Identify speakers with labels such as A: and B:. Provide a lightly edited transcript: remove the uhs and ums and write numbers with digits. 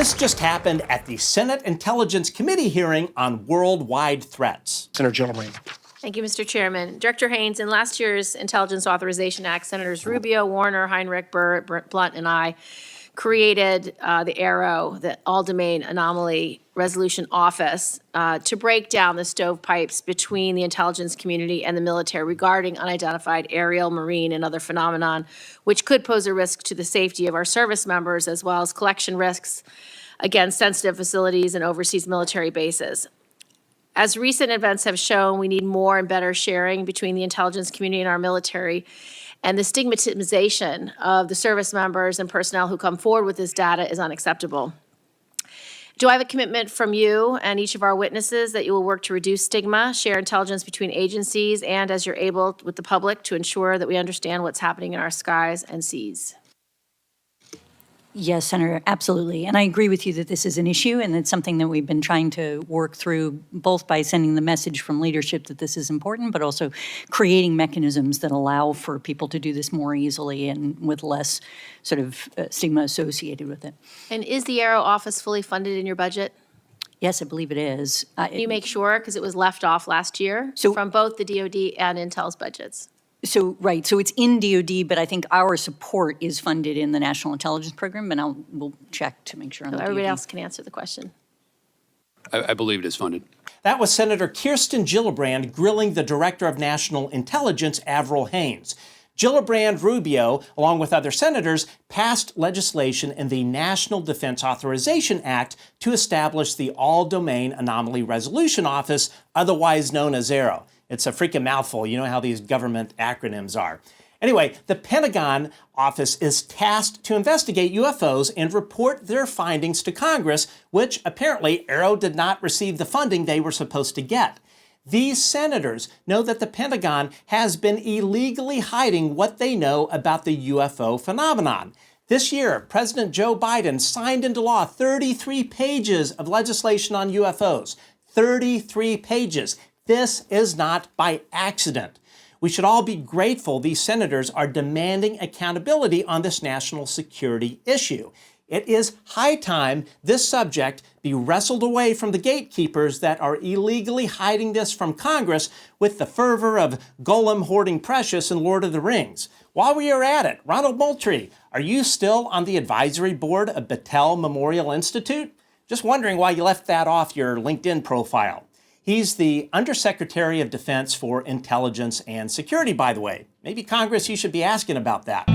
A: This just happened at the Senate Intelligence Committee hearing on worldwide threats.
B: Senator Gillibrand.
C: Thank you, Mr. Chairman. Director Haines, in last year's Intelligence Authorization Act, Senators Rubio, Warner, Heinrich, Burr, Blunt, and I created the AARO, the All-Domain Anomaly Resolution Office, to break down the stovepipes between the intelligence community and the military regarding unidentified aerial, marine, and other phenomenon, which could pose a risk to the safety of our service members, as well as collection risks against sensitive facilities and overseas military bases. As recent events have shown, we need more and better sharing between the intelligence community and our military, and the stigmatization of the service members and personnel who come forward with this data is unacceptable. Do I have a commitment from you and each of our witnesses that you will work to reduce stigma, share intelligence between agencies, and as you're able with the public to ensure that we understand what's happening in our skies and seas?
D: Yes, Senator, absolutely. And I agree with you that this is an issue, and it's something that we've been trying to work through, both by sending the message from leadership that this is important, but also creating mechanisms that allow for people to do this more easily and with less sort of stigma associated with it.
C: And is the AARO office fully funded in your budget?
D: Yes, I believe it is.
C: Can you make sure, because it was left off last year from both the DoD and Intel's budgets?
D: Right, so it's in DoD, but I think our support is funded in the National Intelligence Program, and we'll check to make sure on the
C: Everybody
D: DoD.
C: else can answer the question.
E: I believe it is funded.
A: That was Senator Kirstin Gillibrand grilling the Director of National Intelligence, Avril Haines. Gillibrand Rubio, along with other senators, passed legislation in the National Defense Authorization Act to establish the All-Domain Anomaly Resolution Office, otherwise known as AARO. It's a freaking mouthful. You know how these government acronyms are. Anyway, the Pentagon office is tasked to investigate UFOs and report their findings to Congress, which apparently AARO did not receive the funding they were supposed to get. These senators know that the Pentagon has been illegally hiding what they know about the UFO phenomenon. This year, President Joe Biden signed into law 33 pages of legislation on UFOs. 33 pages. This is not by accident. We should all be grateful these senators are demanding accountability on this national security issue. It is high time this subject be wrestled away from the gatekeepers that are illegally hiding this from Congress with the fervor of Golem hoarding precious in Lord of the Rings. While we are at it, Ronald Moultrie, are you still on the advisory board of Battelle Memorial Institute? Just wondering why you left that off your LinkedIn profile. He's the Undersecretary of Defense for Intelligence and Security, by the way. Maybe Congress, you should be asking about that.